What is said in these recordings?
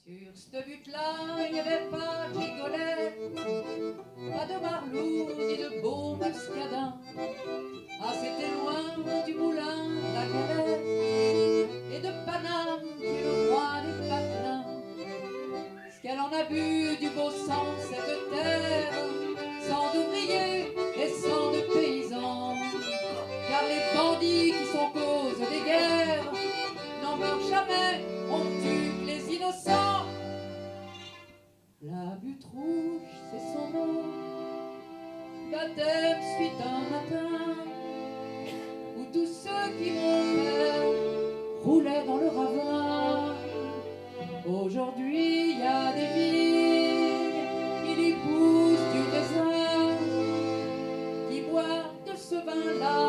Sur ce but-là, il n'y avait pas de gigolette, pas de marlouse ni de beaux mascadins. Ah, c'était loin du moulin de la galette et de Paname qui est le roi des patelins. Ce qu'elle en a bu du beau sang, cette terre, sans d'ouvriers et sans de paysans. Car les bandits qui sont cause des guerres n'en meurent jamais, on tue les innocents. La butte rouge, c'est son nom. Baptême suite un matin où tous ceux qui montaient roulaient dans le ravin. Aujourd'hui, il y a des vignes, il y pousse du raisin. Qui boit de ce vin-là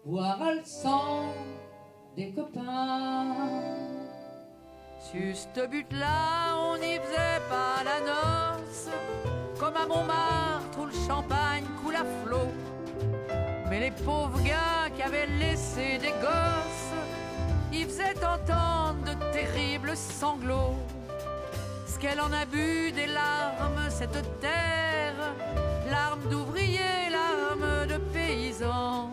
boira le sang des copains. Sur ce but-là, on n'y faisait pas la noce, comme à Montmartre où le champagne coule à flot. Mais les pauvres gars qui avaient laissé des gosses, ils faisaient entendre de terribles sanglots. Ce qu'elle en a bu des larmes, cette terre, larmes d'ouvriers, larmes de paysans.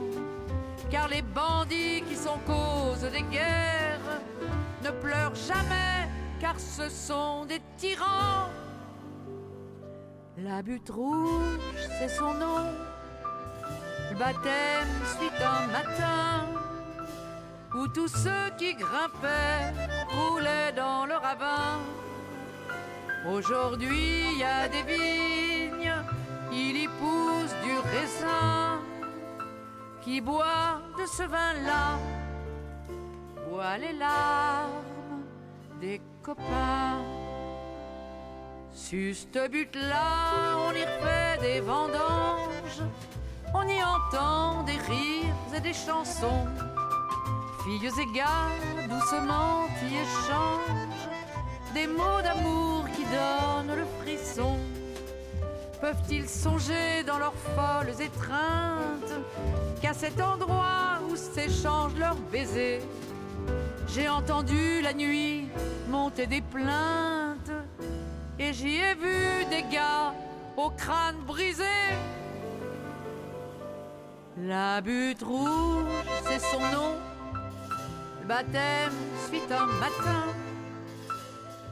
Car les bandits qui sont cause des guerres ne pleurent jamais, car ce sont des tyrans. La butte rouge, c'est son nom. Le baptême suit un matin où tous ceux qui grimpaient roulaient dans le ravin. Aujourd'hui, il y a des vignes, il y pousse du raisin. Qui boit de ce vin-là boit les larmes des copains. Sur ce but-là, on y refait des vendanges, on y entend des rires et des chansons. Filles et gars doucement y échangent des mots d'amour qui donnent le frisson. Peuvent-ils songer dans leurs folles étreintes qu'à cet endroit où s'échangent leurs baisers, j'ai entendu la nuit monter des plaintes et j'y ai vu des gars au crâne brisé. La butte rouge, c'est son nom. Le baptême suit un matin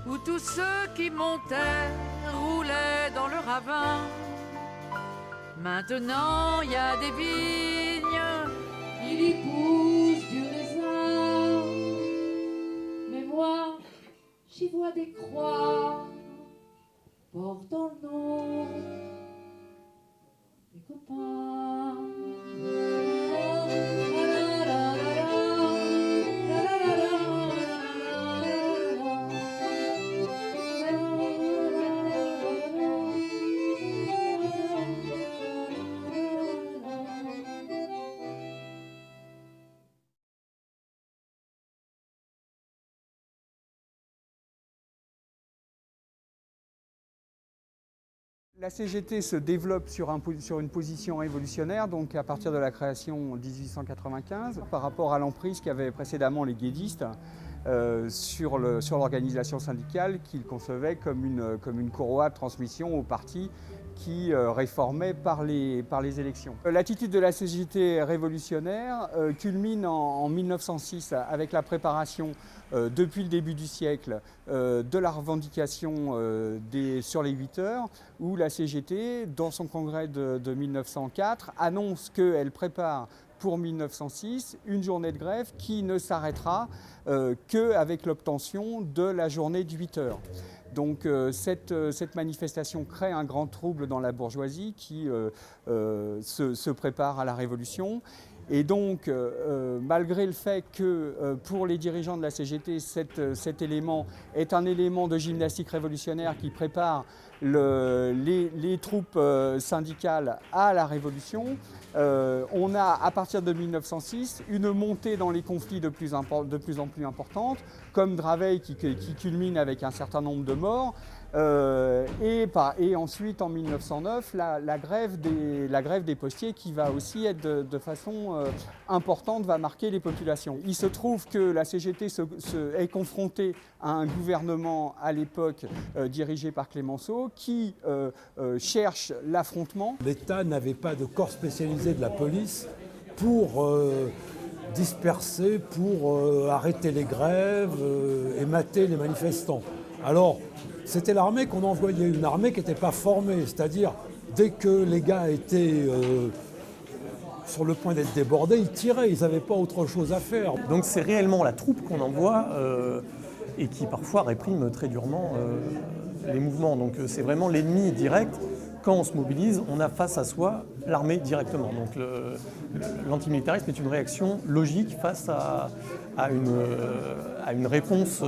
où tous ceux qui montaient roulaient dans le ravin. Maintenant, il y a des vignes, il y pousse du raisin. Mais moi, j'y vois des croix portant le nom des copains. La CGT se développe sur une position révolutionnaire, donc à partir de la création en 1895, par rapport à l'emprise qu'avaient précédemment les guédistes sur l'organisation syndicale qu'ils concevaient comme une courroie de transmission au parti qui réformait par les élections. L'attitude de la CGT révolutionnaire culmine en 1906 avec la préparation depuis le début du siècle de la revendication sur les 8 heures, où la CGT, dans son congrès de 1904, annonce qu'elle prépare pour 1906 une journée de grève qui ne s'arrêtera qu'avec l'obtention de la journée de 8 heures. Donc cette manifestation crée un grand trouble dans la bourgeoisie qui se prépare à la Révolution. Et donc, malgré le fait que pour les dirigeants de la CGT, cet élément est un élément de gymnastique révolutionnaire qui prépare les troupes syndicales à la Révolution, on a, à partir de 1906, une montée dans les conflits de plus en plus importante, comme Draveil qui culmine avec un certain nombre de morts, Et ensuite, en 1909, la grève des postiers qui va aussi être de façon importante, va marquer les populations. Il se trouve que la CGT est confrontée à un gouvernement à l'époque dirigé par Clémenceau qui cherche l'affrontement. L'État n'avait pas de corps spécialisé de la police pour disperser, pour arrêter les grèves et mater les manifestants. Alors, c'était l'armée qu'on envoyait, une armée qui n'était pas formée, c'est-à-dire dès que les gars étaient sur le point d'être débordés, ils tiraient, ils n'avaient pas autre chose à faire. Donc c'est réellement la troupe qu'on envoie et qui parfois réprime très durement les mouvements. Donc c'est vraiment l'ennemi direct. Quand on se mobilise, on a face à soi l'armée directement. Donc l'antimilitarisme est une réaction logique face à une réponse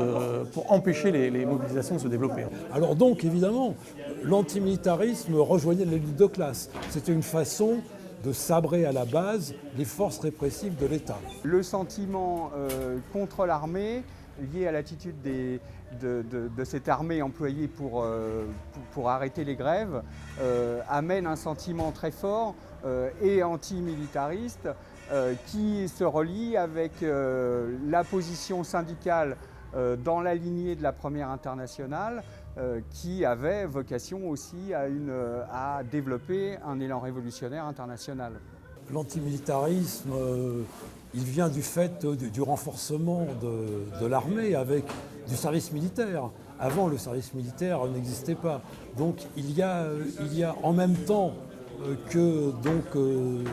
pour empêcher les mobilisations de se développer. Alors donc évidemment, l'antimilitarisme rejoignait les luttes de classe. C'était une façon de sabrer à la base les forces répressives de l'État. Le sentiment contre l'armée, lié à l'attitude de cette armée employée pour arrêter les grèves, amène un sentiment très fort et antimilitariste qui se relie avec la position syndicale dans la lignée de la Première Internationale, qui avait vocation aussi à développer un élan révolutionnaire international. L'antimilitarisme, il vient du fait du renforcement de l'armée avec du service militaire. Avant, le service militaire n'existait pas. Donc il y a en même temps que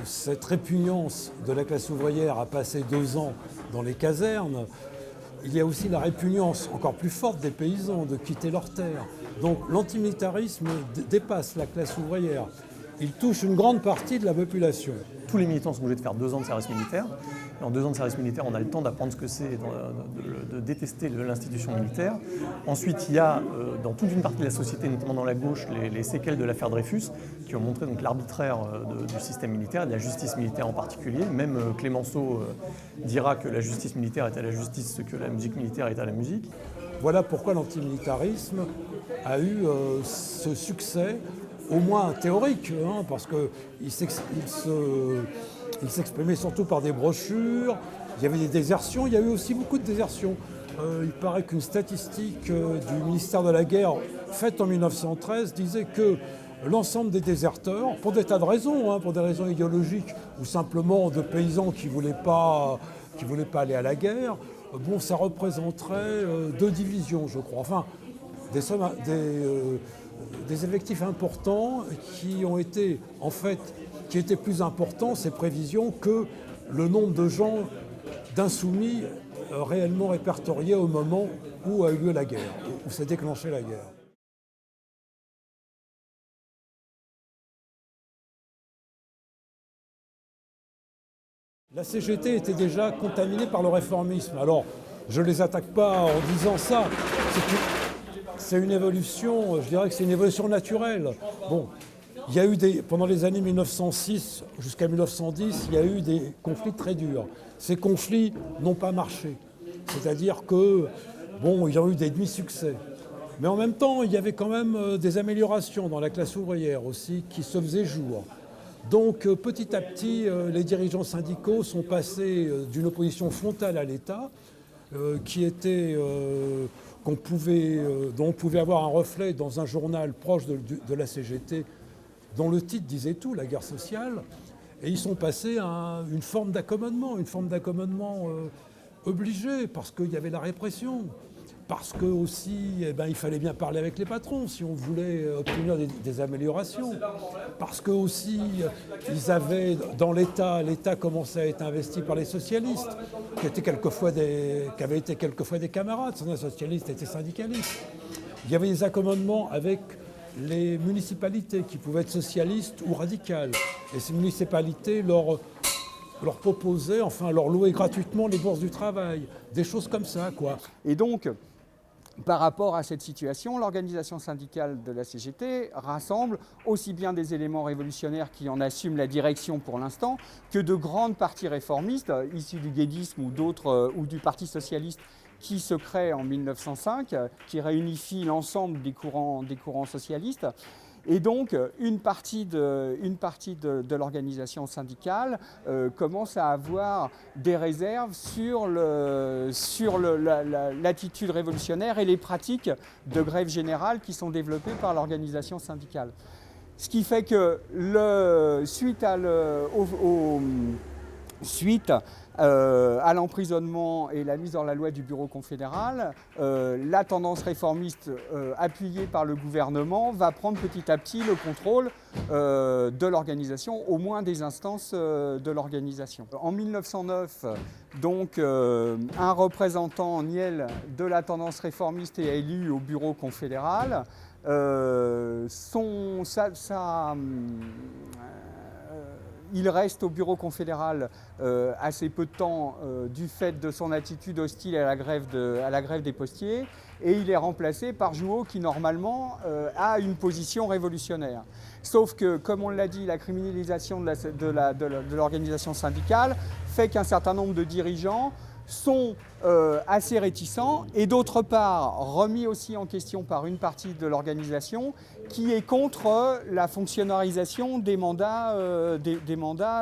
cette répugnance de la classe ouvrière à passer 2 ans dans les casernes, il y a aussi la répugnance encore plus forte des paysans de quitter leurs terres. Donc l'antimilitarisme dépasse la classe ouvrière. Il touche une grande partie de la population. Tous les militants sont obligés de faire 2 ans de service militaire. Et en 2 ans de service militaire, on a le temps d'apprendre ce que c'est, de détester l'institution militaire. Ensuite, il y a dans toute une partie de la société, notamment dans la gauche, les séquelles de l'affaire Dreyfus, qui ont montré donc l'arbitraire du système militaire, et de la justice militaire en particulier. Même Clémenceau dira que la justice militaire est à la justice ce que la musique militaire est à la musique. Voilà pourquoi l'antimilitarisme a eu ce succès, au moins théorique, parce qu'il s'exprimait surtout par des brochures, il y avait des désertions, il y a eu aussi beaucoup de désertions. Il paraît qu'une statistique du ministère de la Guerre faite en 1913 disait que l'ensemble des déserteurs, pour des tas de raisons, pour des raisons idéologiques ou simplement de paysans qui ne voulaient pas aller à la guerre, ça représenterait 2 divisions, je crois. Enfin, des effectifs importants qui étaient plus importants, ces prévisions, que le nombre de gens, d'insoumis réellement répertoriés au moment où a eu lieu la guerre, où s'est déclenchée la guerre. La CGT était déjà contaminée par le réformisme. Alors, je ne les attaque pas en disant ça. C'est une évolution, je dirais que c'est une évolution naturelle. Bon, il y a eu pendant les années 1906 jusqu'à 1910, il y a eu des conflits très durs. Ces conflits n'ont pas marché. C'est-à-dire que, il y a eu des demi-succès. Mais en même temps, il y avait quand même des améliorations dans la classe ouvrière aussi qui se faisaient jour. Donc petit à petit, les dirigeants syndicaux sont passés d'une opposition frontale à l'État, dont on pouvait avoir un reflet dans un journal proche de la CGT, dont le titre disait tout, la guerre sociale, et ils sont passés à une forme d'accommodement obligé, parce qu'il y avait la répression. Parce que aussi, il fallait bien parler avec les patrons si on voulait obtenir des améliorations. Parce que aussi, ils avaient dans l'État commençait à être investi par les socialistes, qui avaient été quelquefois des camarades. Certains socialistes étaient syndicalistes. Il y avait des accommodements avec les municipalités qui pouvaient être socialistes ou radicales. Et ces municipalités leur proposaient, leur louaient gratuitement les bourses du travail, des choses comme ça, quoi. Et donc, par rapport à cette situation, l'organisation syndicale de la CGT rassemble aussi bien des éléments révolutionnaires qui en assument la direction pour l'instant, que de grandes partis réformistes, issus du guédisme ou du Parti socialiste, qui se crée en 1905, qui réunifie l'ensemble des courants socialistes. Et donc, une partie de l'organisation syndicale commence à avoir des réserves sur l'attitude révolutionnaire et les pratiques de grève générale qui sont développées par l'organisation syndicale. Ce qui fait que, suite à l'emprisonnement et la mise hors la loi du bureau confédéral, la tendance réformiste appuyée par le gouvernement va prendre petit à petit le contrôle de l'organisation, au moins des instances de l'organisation. En 1909, donc, un représentant niel de la tendance réformiste est élu au bureau confédéral. Il reste au bureau confédéral assez peu de temps du fait de son attitude hostile à la grève des postiers, et il est remplacé par Jouhaud qui normalement a une position révolutionnaire. Sauf que, comme on l'a dit, la criminalisation de l'organisation syndicale fait qu'un certain nombre de dirigeants sont assez réticents et d'autre part remis aussi en question par une partie de l'organisation qui est contre la fonctionnalisation des mandats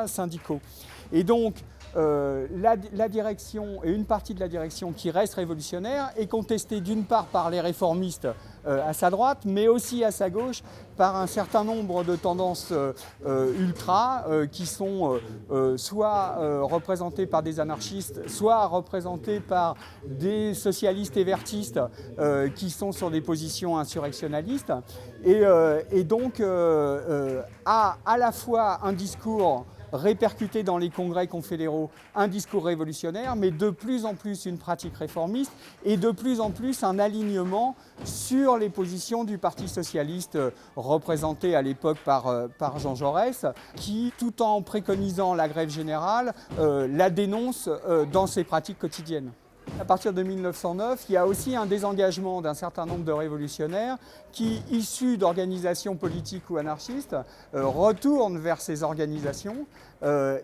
syndicaux. Et donc la direction et une partie de la direction qui reste révolutionnaire est contestée d'une part par les réformistes à sa droite, mais aussi à sa gauche par un certain nombre de tendances ultra qui sont soit représentées par des anarchistes, soit représentées par des socialistes et vertistes qui sont sur des positions insurrectionnalistes, et donc à la fois un discours répercuté dans les congrès confédéraux, un discours révolutionnaire, mais de plus en plus une pratique réformiste et de plus en plus un alignement sur les positions du Parti socialiste représenté à l'époque par Jean Jaurès, qui, tout en préconisant la grève générale, la dénonce dans ses pratiques quotidiennes. À partir de 1909, il y a aussi un désengagement d'un certain nombre de révolutionnaires qui, issus d'organisations politiques ou anarchistes, retournent vers ces organisations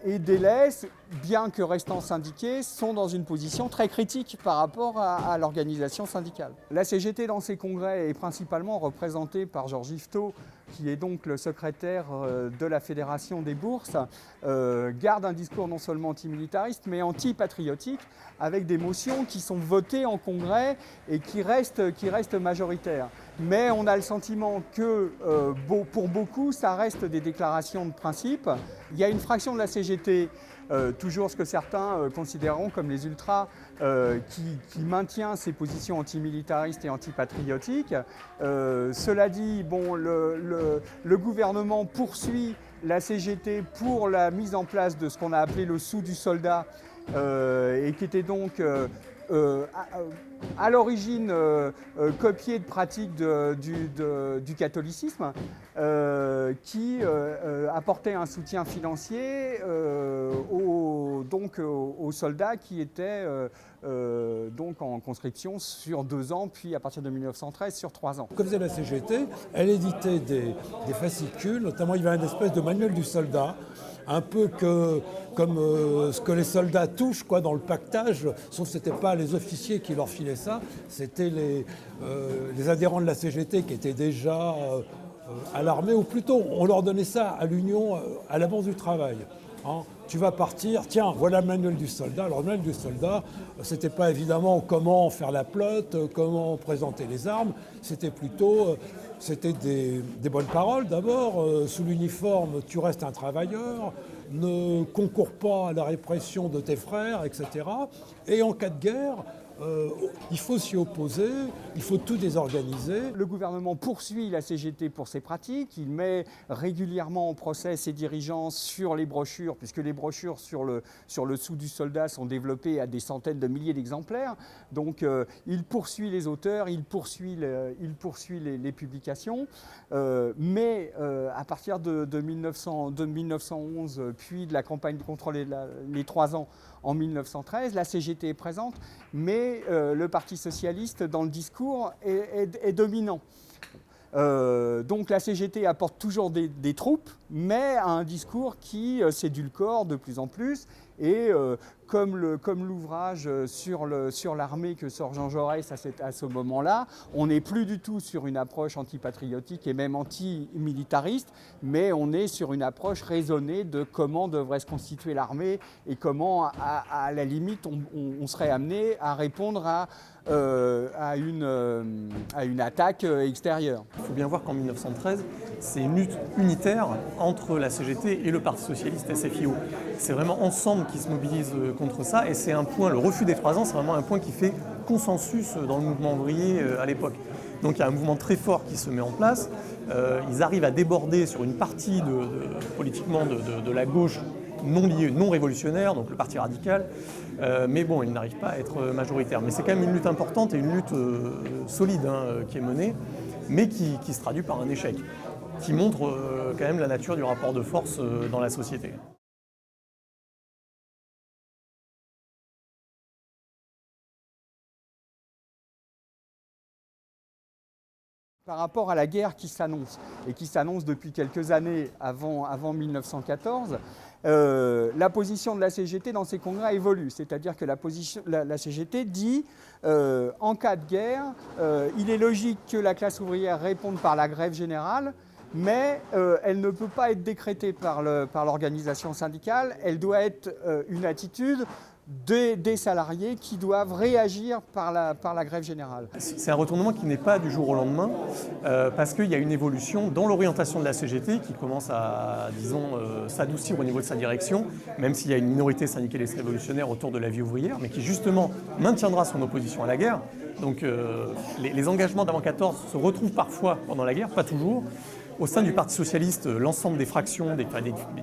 et délaissent, bien que restant syndiqués, sont dans une position très critique par rapport à l'organisation syndicale. La CGT, dans ses congrès, est principalement représentée par Georges Yvetot, qui est donc le secrétaire de la Fédération des bourses, garde un discours non seulement antimilitariste, mais anti-patriotique, avec des motions qui sont votées en congrès et qui restent majoritaires. Mais on a le sentiment que, pour beaucoup, ça reste des déclarations de principe. Il y a une fraction de la CGT, toujours ce que certains considéreront comme les ultras, qui maintient ses positions antimilitaristes et antipatriotiques. Cela dit, bon, le gouvernement poursuit la CGT pour la mise en place de ce qu'on a appelé le sou du soldat, et qui était donc à l'origine copié de pratiques du catholicisme, qui apportait un soutien financier aux soldats qui étaient donc en conscription sur 2 ans, puis à partir de 1913 sur 3 ans. Comme faisait la CGT, elle éditait des fascicules, notamment il y avait une espèce de manuel du soldat, un peu comme ce que les soldats touchent dans le pactage, sauf que ce n'était pas les officiers qui leur filaient ça, c'était les adhérents de la CGT qui étaient déjà à l'armée, ou plutôt on leur donnait ça à l'Union à l'avance du travail. Tu vas partir, tiens, voilà le manuel du soldat. Alors le manuel du soldat, c'était pas évidemment comment faire la pelote, comment présenter les armes, c'était plutôt... C'était des bonnes paroles d'abord. Sous l'uniforme, tu restes un travailleur, ne concours pas à la répression de tes frères, etc. Et en cas de guerre, il faut s'y opposer, il faut tout désorganiser. Le gouvernement poursuit la CGT pour ses pratiques, il met régulièrement en procès ses dirigeants sur les brochures, puisque les brochures sur le sou du soldat sont développées à des centaines de milliers d'exemplaires. Donc il poursuit les auteurs, il poursuit les publications, mais à partir de 1911, puis de la campagne contre les 3 ans en 1913, la CGT est présente, mais le Parti socialiste, dans le discours, est dominant. Donc la CGT apporte toujours des troupes, mais à un discours qui s'édulcore de plus en plus. Et comme l'ouvrage sur l'armée que sort Jean Jaurès à ce moment-là, on n'est plus du tout sur une approche antipatriotique et même anti-militariste, mais on est sur une approche raisonnée de comment devrait se constituer l'armée et comment, à la limite, on serait amené à répondre à une attaque extérieure. Il faut bien voir qu'en 1913, c'est une lutte unitaire entre la CGT et le Parti socialiste SFIO. C'est vraiment ensemble qui se mobilisent contre ça, et c'est un point, le refus des 3 ans, c'est vraiment un point qui fait consensus dans le mouvement ouvrier à l'époque. Donc il y a un mouvement très fort qui se met en place. Ils arrivent à déborder sur une partie politiquement de la gauche non liée, non révolutionnaire, donc le Parti radical, mais bon, ils n'arrivent pas à être majoritaires. Mais c'est quand même une lutte importante et une lutte solide qui est menée, mais qui se traduit par un échec, qui montre quand même la nature du rapport de force dans la société. Par rapport à la guerre qui s'annonce, et qui s'annonce depuis quelques années avant 1914, la position de la CGT dans ces congrès évolue. C'est-à-dire que la CGT dit en cas de guerre, il est logique que la classe ouvrière réponde par la grève générale, mais elle ne peut pas être décrétée par l'organisation syndicale, elle doit être une attitude des salariés qui doivent réagir par la grève générale. C'est un retournement qui n'est pas du jour au lendemain, parce qu'il y a une évolution dans l'orientation de la CGT qui commence à, disons, s'adoucir au niveau de sa direction, même s'il y a une minorité syndicaliste révolutionnaire autour de la vie ouvrière, mais qui justement maintiendra son opposition à la guerre. Donc les engagements d'avant 14 se retrouvent parfois pendant la guerre, pas toujours. Au sein du Parti socialiste, l'ensemble des fractions, des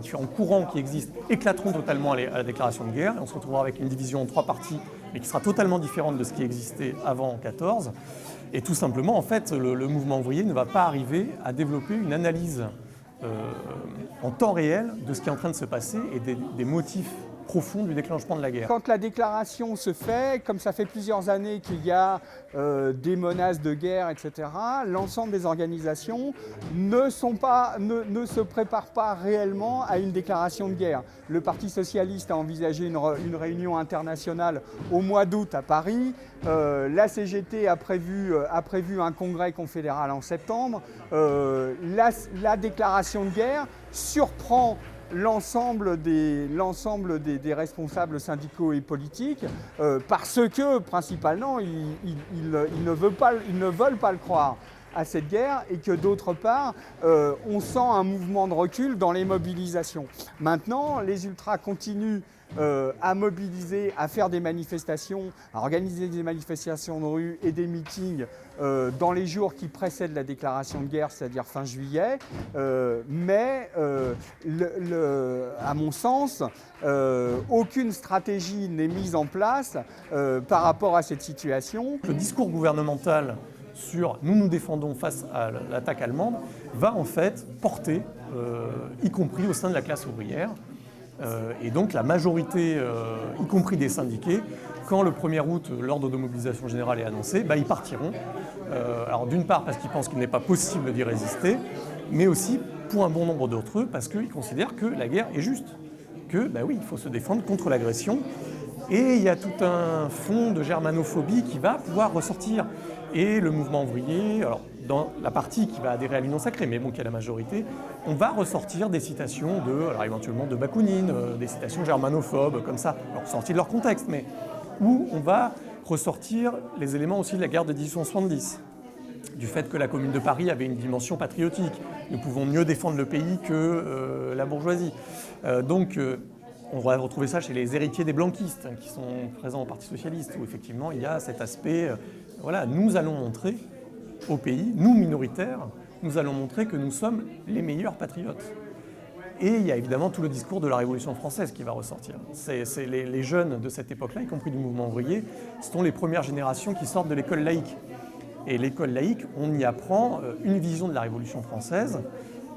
différents courants qui existent éclateront totalement à la déclaration de guerre. Et on se retrouvera avec une division en 3 parties, mais qui sera totalement différente de ce qui existait avant 14. Et tout simplement, en fait, le mouvement ouvrier ne va pas arriver à développer une analyse en temps réel de ce qui est en train de se passer et des motifs profonds du déclenchement de la guerre. Quand la déclaration se fait, comme ça fait plusieurs années qu'il y a des menaces de guerre, etc., l'ensemble des organisations ne se préparent pas réellement à une déclaration de guerre. Le Parti socialiste a envisagé une réunion internationale au mois d'août à Paris. La CGT a prévu un congrès confédéral en septembre. La déclaration de guerre surprend l'ensemble des responsables syndicaux et politiques parce que, principalement, ils ne veulent pas le croire à cette guerre et que, d'autre part, on sent un mouvement de recul dans les mobilisations. Maintenant, les ultras continuent à mobiliser, à faire des manifestations, à organiser des manifestations de rue et des meetings dans les jours qui précèdent la déclaration de guerre, c'est-à-dire fin juillet, mais à mon sens, aucune stratégie n'est mise en place par rapport à cette situation. Le discours gouvernemental sur « nous nous défendons face à l'attaque allemande » va en fait porter, y compris au sein de la classe ouvrière, et donc la majorité, y compris des syndiqués, quand le 1er août, l'ordre de mobilisation générale est annoncé, ils partiront. Alors d'une part parce qu'ils pensent qu'il n'est pas possible d'y résister, mais aussi pour un bon nombre d'entre eux parce qu'ils considèrent que la guerre est juste, que oui, il faut se défendre contre l'agression. Et il y a tout un fond de germanophobie qui va pouvoir ressortir. Et le mouvement ouvrier, alors dans la partie qui va adhérer à l'Union sacrée, mais bon, qui est la majorité, on va ressortir des citations alors éventuellement de Bakounine, des citations germanophobes, comme ça, alors sorties de leur contexte, mais où on va ressortir les éléments aussi de la guerre de 1870, du fait que la Commune de Paris avait une dimension patriotique. Nous pouvons mieux défendre le pays que la bourgeoisie. On va retrouver ça chez les héritiers des blanquistes qui sont présents au Parti socialiste, où effectivement il y a cet aspect, nous allons montrer au pays, nous minoritaires, nous allons montrer que nous sommes les meilleurs patriotes. Et il y a évidemment tout le discours de la Révolution française qui va ressortir. C'est les jeunes de cette époque-là, y compris du mouvement ouvrier, ce sont les premières générations qui sortent de l'école laïque. Et l'école laïque, on y apprend une vision de la Révolution française,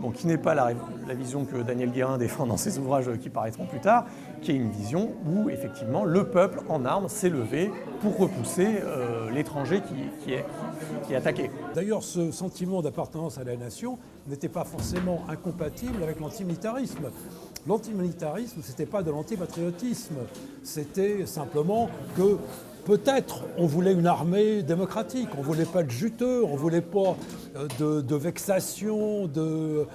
bon, qui n'est pas la vision que Daniel Guérin défend dans ses ouvrages qui paraîtront plus tard, qui est une vision où effectivement le peuple en armes s'est levé pour repousser l'étranger qui est attaqué. D'ailleurs, ce sentiment d'appartenance à la nation n'était pas forcément incompatible avec l'antimilitarisme. L'antimilitarisme, ce n'était pas de l'antipatriotisme, c'était simplement que peut-être on voulait une armée démocratique, on ne voulait pas de juteux, on ne voulait pas de vexation, de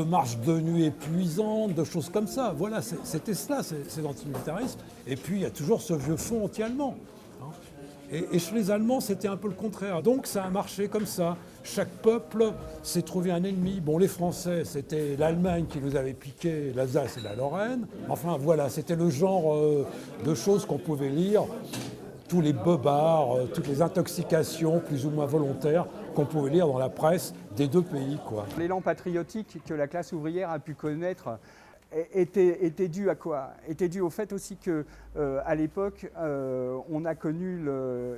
marches de nuit épuisantes, de choses comme ça. Voilà, c'était cela, c'est l'antimilitarisme. Et puis il y a toujours ce vieux fond anti-allemand. Et chez les Allemands, c'était un peu le contraire. Donc ça a marché comme ça. Chaque peuple s'est trouvé un ennemi. Bon, les Français, c'était l'Allemagne qui nous avait piqué l'Alsace et la Lorraine. Enfin voilà, c'était le genre de choses qu'on pouvait lire. Tous les bobards, toutes les intoxications plus ou moins volontaires qu'on pouvait lire dans la presse des deux pays, quoi. L'élan patriotique que la classe ouvrière a pu connaître était dû à quoi? Était dû au fait aussi qu'à l'époque, on a connu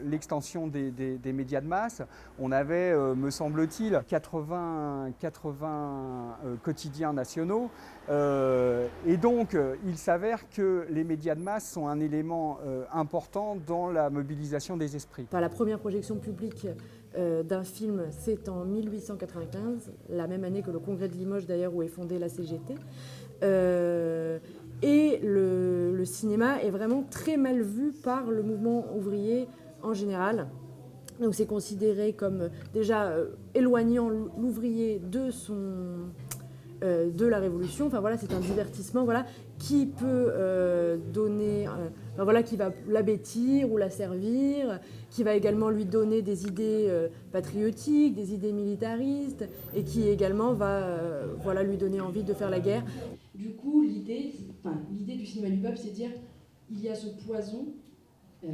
l'extension des médias de masse. On avait, me semble-t-il, 80 quotidiens nationaux. Et donc, il s'avère que les médias de masse sont un élément important dans la mobilisation des esprits. La première projection publique d'un film, c'est en 1895, la même année que le congrès de Limoges d'ailleurs, où est fondée la CGT. Et le cinéma est vraiment très mal vu par le mouvement ouvrier en général. Donc c'est considéré comme déjà éloignant l'ouvrier de la révolution. Enfin voilà, c'est un divertissement qui peut donner, qui va l'abêtir ou la servir, qui va également lui donner des idées patriotiques, des idées militaristes, et qui également va lui donner envie de faire la guerre. Du coup, l'idée du cinéma du peuple, c'est de dire il y a ce poison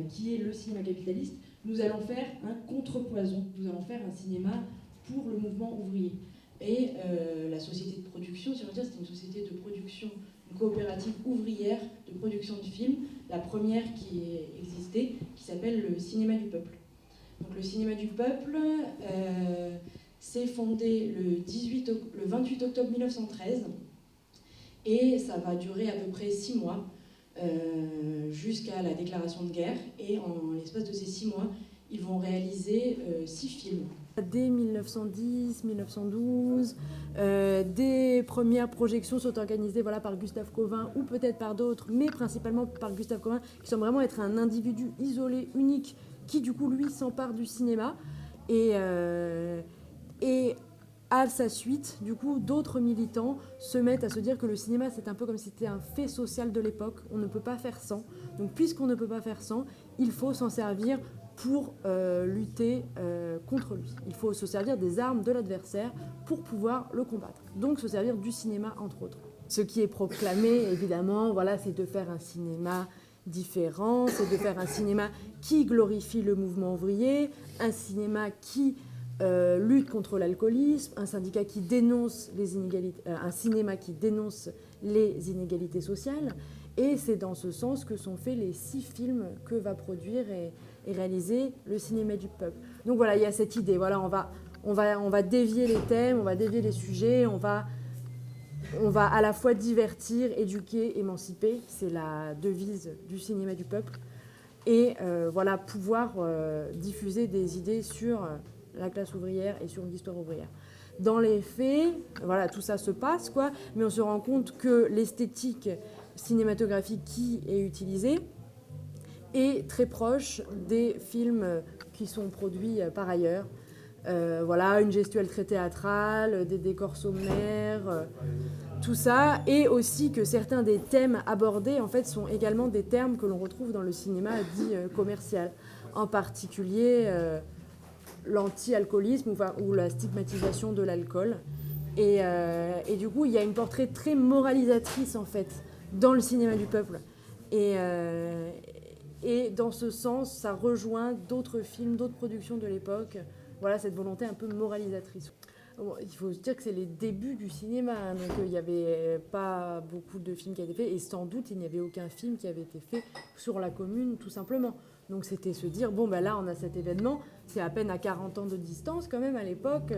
qui est le cinéma capitaliste. Nous allons faire un contrepoison. Nous allons faire un cinéma pour le mouvement ouvrier. Et la société de production, si on veut dire, c'était une société de production, une coopérative ouvrière de production de films, la première qui existait, qui s'appelle le cinéma du peuple. Donc le cinéma du peuple s'est fondé le 28 octobre 1913 et ça va durer à peu près 6 mois jusqu'à la déclaration de guerre. Et en l'espace de ces 6 mois, ils vont réaliser 6 films. Dès 1910, 1912, des premières projections sont organisées par Gustave Cauvin ou peut-être par d'autres, mais principalement par Gustave Cauvin, qui semble vraiment être un individu isolé, unique, qui du coup, lui, s'empare du cinéma. Et à sa suite, du coup, d'autres militants se mettent à se dire que le cinéma, c'est un peu comme si c'était un fait social de l'époque. On ne peut pas faire sans. Donc, puisqu'on ne peut pas faire sans, il faut s'en servir pour lutter contre lui. Il faut se servir des armes de l'adversaire pour pouvoir le combattre. Donc se servir du cinéma, entre autres. Ce qui est proclamé, évidemment, c'est de faire un cinéma différent, c'est de faire un cinéma qui glorifie le mouvement ouvrier, un cinéma qui lutte contre l'alcoolisme, un syndicat qui dénonce les inégalités, un cinéma qui dénonce les inégalités sociales. Et c'est dans ce sens que sont faits les 6 films que va produire et réaliser le cinéma du peuple. Donc il y a cette idée. On va dévier les thèmes, on va dévier les sujets, on va à la fois divertir, éduquer, émanciper. C'est la devise du cinéma du peuple. Et pouvoir diffuser des idées sur la classe ouvrière et sur l'histoire ouvrière. Dans les faits, tout ça se passe, mais on se rend compte que l'esthétique cinématographique qui est utilisée est très proche des films qui sont produits par ailleurs. Une gestuelle très théâtrale, des décors sommaires, tout ça. Et aussi que certains des thèmes abordés, en fait, sont également des termes que l'on retrouve dans le cinéma dit commercial. En particulier, l'anti-alcoolisme ou la stigmatisation de l'alcool. Et du coup, il y a une portrait très moralisatrice, en fait, dans le cinéma du peuple. Et dans ce sens, ça rejoint d'autres films, d'autres productions de l'époque. Cette volonté un peu moralisatrice. Bon, il faut se dire que c'est les débuts du cinéma, donc il n'y avait pas beaucoup de films qui avaient été faits, et sans doute il n'y avait aucun film qui avait été fait sur la commune, tout simplement. Donc c'était se dire, là on a cet événement, c'est à peine à 40 ans de distance quand même à l'époque,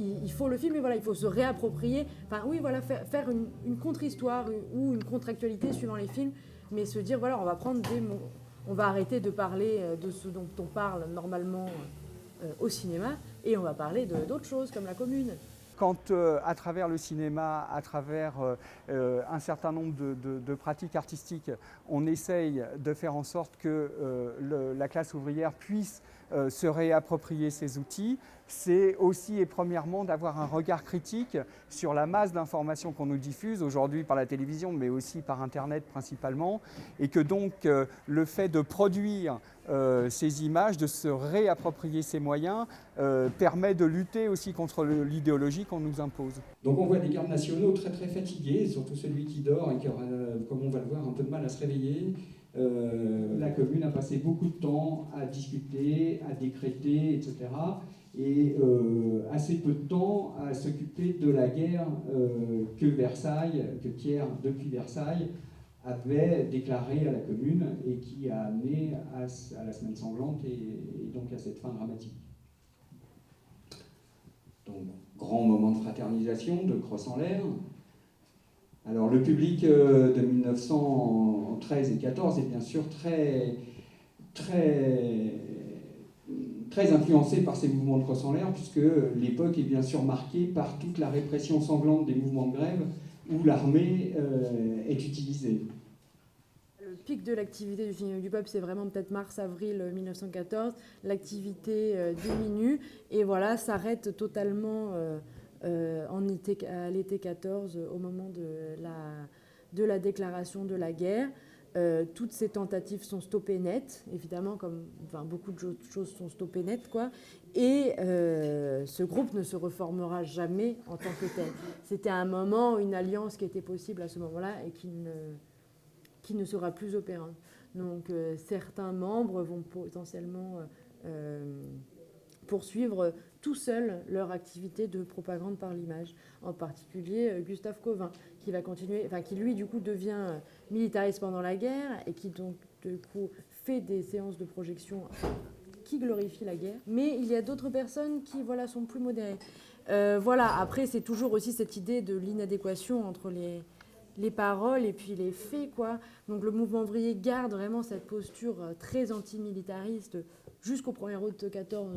il faut le film, mais voilà, il faut se réapproprier. Enfin, oui, voilà, faire une contre-histoire ou une contre-actualité suivant les films, mais se dire, voilà, on va prendre des mots, on va arrêter de parler de ce dont on parle normalement au cinéma, et on va parler d'autres choses, comme la commune. Quand, à travers le cinéma, à travers un certain nombre de pratiques artistiques, on essaye de faire en sorte que la classe ouvrière puisse se réapproprier ces outils, c'est aussi et premièrement d'avoir un regard critique sur la masse d'informations qu'on nous diffuse aujourd'hui par la télévision, mais aussi par Internet principalement, et que donc le fait de produire ces images, de se réapproprier ces moyens, permet de lutter aussi contre l'idéologie qu'on nous impose. Donc on voit des gardes nationaux très très fatigués, surtout celui qui dort et qui aura, comme on va le voir, un peu de mal à se réveiller. La commune a passé beaucoup de temps à discuter, à décréter, etc. Et assez peu de temps à s'occuper de la guerre que Thiers, depuis Versailles, avait déclarée à la commune et qui a amené à la semaine sanglante et donc à cette fin dramatique. Donc, grand moment de fraternisation, de crosse en l'air. Alors, le public de 1913 et 14 est bien sûr très influencé par ces mouvements de crosse en l'air, puisque l'époque est bien sûr marquée par toute la répression sanglante des mouvements de grève où l'armée est utilisée. Le pic de l'activité du cinéma du peuple, c'est vraiment peut-être mars-avril 1914. L'activité diminue et voilà, s'arrête totalement à l'été 14, au moment de la déclaration de la guerre. Toutes ces tentatives sont stoppées net, évidemment, comme beaucoup de choses sont stoppées net, quoi. Et ce groupe ne se reformera jamais en tant que tel. C'était un moment, une alliance qui était possible à ce moment-là et qui ne sera plus opérante. Donc certains membres vont potentiellement poursuivre tout seuls leur activité de propagande par l'image. En particulier Gustave Cauvin, qui va continuer, qui lui du coup devient militariste pendant la guerre et qui donc du coup fait des séances de projection qui glorifient la guerre. Mais il y a d'autres personnes qui sont plus modérées. Après c'est toujours aussi cette idée de l'inadéquation entre les paroles et puis les faits, quoi. Donc le mouvement ouvrier garde vraiment cette posture très antimilitariste jusqu'au 1er août 14,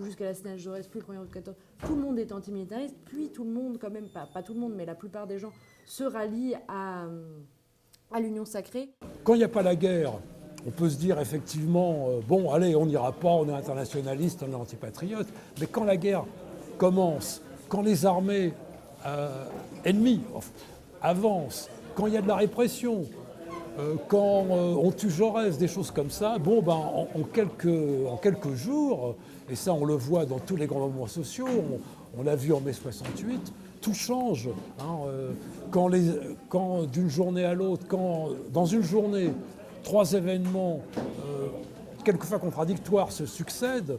jusqu'à l'assassinat de Jaurès, puis le 1er août 14. Tout le monde est antimilitariste, puis tout le monde, quand même, pas tout le monde, mais la plupart des gens se rallient à l'Union sacrée. Quand il n'y a pas la guerre, on peut se dire effectivement, bon, allez, on n'ira pas, on est internationaliste, on est antipatriote. Mais quand la guerre commence, quand les armées ennemies avancent, quand il y a de la répression, quand on tue Jaurès, des choses comme ça, en quelques jours, et ça on le voit dans tous les grands mouvements sociaux, on l'a vu en mai 68, tout change. Quand d'une journée à l'autre, quand dans une journée, 3 événements, quelquefois contradictoires, se succèdent,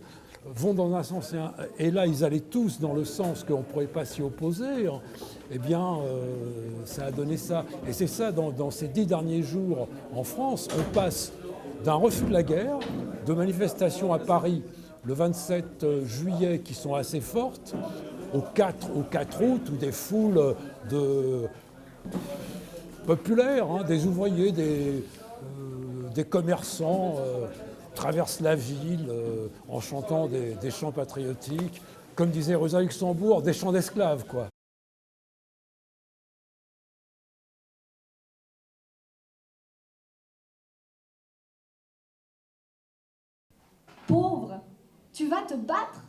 vont dans un sens et là ils allaient tous dans le sens qu'on ne pourrait pas s'y opposer, ça a donné ça. Et c'est ça, dans ces 10 derniers jours en France, on passe d'un refus de la guerre, de manifestations à Paris le 27 juillet qui sont assez fortes, au 4 août, où des foules populaires, des ouvriers, des commerçants traversent la ville en chantant des chants patriotiques, comme disait Rosa Luxembourg, des chants d'esclaves, quoi. Pauvre, tu vas te battre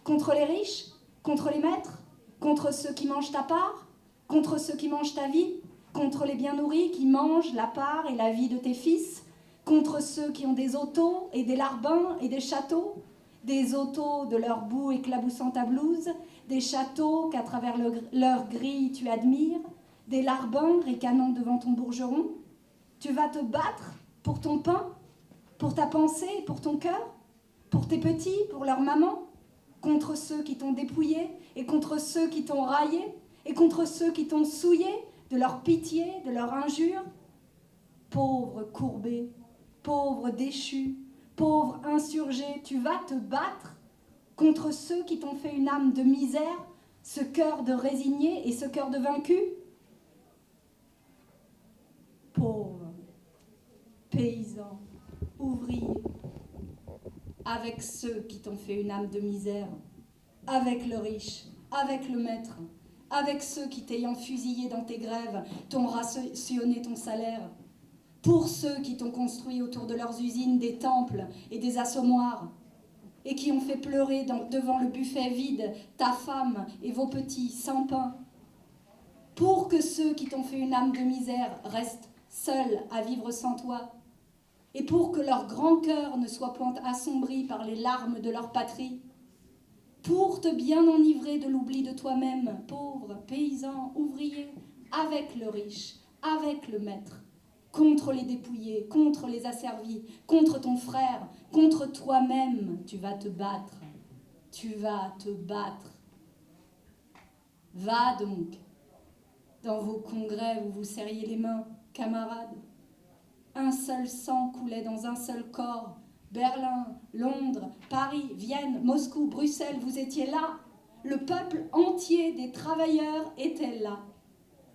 contre les riches, contre les maîtres, contre ceux qui mangent ta part, contre ceux qui mangent ta vie, contre les bien nourris qui mangent la part et la vie de tes fils, contre ceux qui ont des autos et des larbins et des châteaux, des autos de leur boue éclaboussant ta blouse, des châteaux qu'à travers leur grille tu admires, des larbins ricanant devant ton bourgeron. Tu vas te battre pour ton pain, pour ta pensée, pour ton cœur, pour tes petits, pour leur maman, contre ceux qui t'ont dépouillé et contre ceux qui t'ont raillé et contre ceux qui t'ont souillé de leur pitié, de leur injure. Pauvre courbé, pauvre déchu, pauvre insurgé, tu vas te battre contre ceux qui t'ont fait une âme de misère, ce cœur de résigné et ce cœur de vaincu? Pauvres, paysans, ouvriers, avec ceux qui t'ont fait une âme de misère, avec le riche, avec le maître, avec ceux qui, t'ayant fusillé dans tes grèves, t'ont rationné ton salaire, pour ceux qui t'ont construit autour de leurs usines des temples et des assommoirs, et qui ont fait pleurer devant le buffet vide ta femme et vos petits sans pain, pour que ceux qui t'ont fait une âme de misère restent seuls à vivre sans toi, et pour que leur grand cœur ne soit point assombri par les larmes de leur patrie, pour te bien enivrer de l'oubli de toi-même, pauvre, paysan, ouvrier, avec le riche, avec le maître, contre les dépouillés, contre les asservis, contre ton frère, contre toi-même, tu vas te battre, tu vas te battre. Va donc dans vos congrès où vous serriez les mains, camarades. Un seul sang coulait dans un seul corps. Berlin, Londres, Paris, Vienne, Moscou, Bruxelles, vous étiez là. Le peuple entier des travailleurs était là.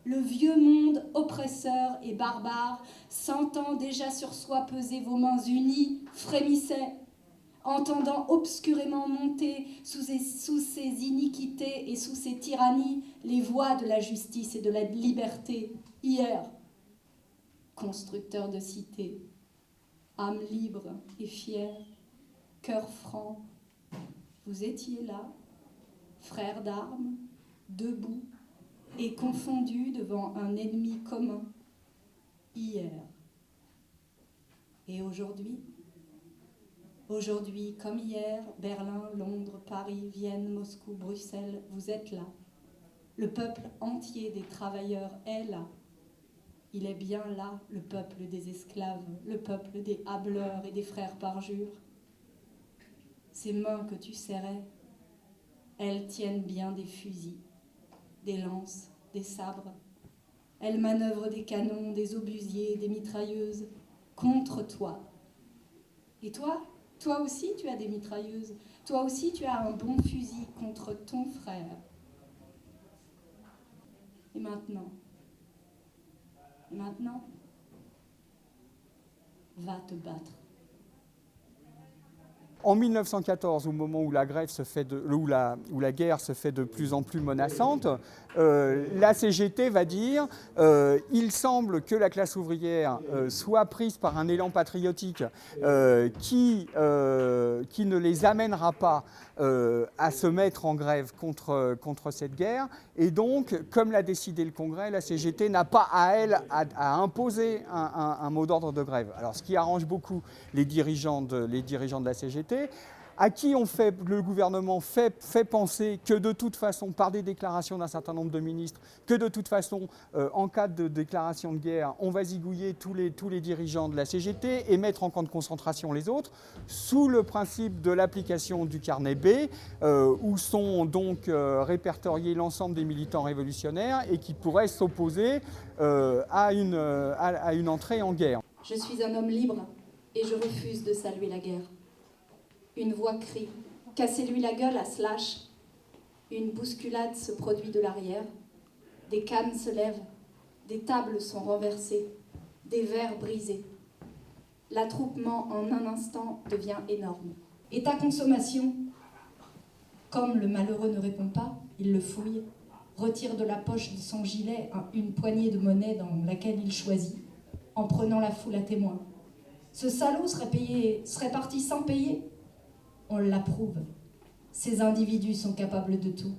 Le vieux monde oppresseur et barbare, sentant déjà sur soi peser vos mains unies, frémissait, entendant obscurément monter sous ces iniquités et sous ces tyrannies les voix de la justice et de la liberté. Hier, constructeurs de cités, âme libre et fière, cœur franc, vous étiez là, frères d'armes, debout et confondus devant un ennemi commun, hier. Et aujourd'hui, comme hier, Berlin, Londres, Paris, Vienne, Moscou, Bruxelles, vous êtes là. Le peuple entier des travailleurs est là. Il est bien là, le peuple des esclaves, le peuple des hâbleurs et des frères parjures. Ces mains que tu serrais, elles tiennent bien des fusils, des lances, des sabres. Elles manœuvrent des canons, des obusiers, des mitrailleuses contre toi. Et toi aussi tu as des mitrailleuses. Toi aussi tu as un bon fusil contre ton frère. Et maintenant, va te battre. En 1914, au moment où la guerre se fait de plus en plus menaçante, la CGT va dire il semble que la classe ouvrière soit prise par un élan patriotique qui ne les amènera pas à se mettre en grève contre cette guerre. Et donc, comme l'a décidé le Congrès, la CGT n'a pas à elle à imposer un mot d'ordre de grève. Alors, ce qui arrange beaucoup les dirigeants de la CGT, à qui le gouvernement fait penser que de toute façon, par des déclarations d'un certain nombre de ministres, que de toute façon, en cas de déclaration de guerre, on va zigouiller tous les dirigeants de la CGT et mettre en camp de concentration les autres, sous le principe de l'application du carnet B, où sont donc répertoriés l'ensemble des militants révolutionnaires et qui pourraient s'opposer à une entrée en guerre. Je suis un homme libre et je refuse de saluer la guerre. Une voix crie « Cassez-lui la gueule à Slash !» Une bousculade se produit de l'arrière. Des cannes se lèvent, des tables sont renversées, des verres brisés. L'attroupement en un instant devient énorme. Et ta consommation? Comme le malheureux ne répond pas, il le fouille, retire de la poche de son gilet une poignée de monnaie dans laquelle il choisit, en prenant la foule à témoin. Ce salaud serait parti sans payer? On l'approuve. Ces individus sont capables de tout.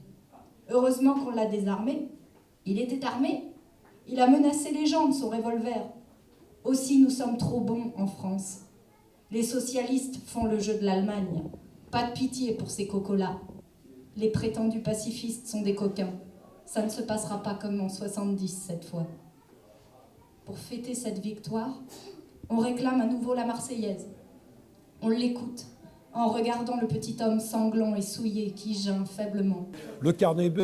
Heureusement qu'on l'a désarmé. Il était armé. Il a menacé les gens de son revolver. Aussi, nous sommes trop bons en France. Les socialistes font le jeu de l'Allemagne. Pas de pitié pour ces cocos-là. Les prétendus pacifistes sont des coquins. Ça ne se passera pas comme en 70 cette fois. Pour fêter cette victoire, on réclame à nouveau la Marseillaise. On l'écoute en regardant le petit homme sanglant et souillé qui geint faiblement. Le carnet B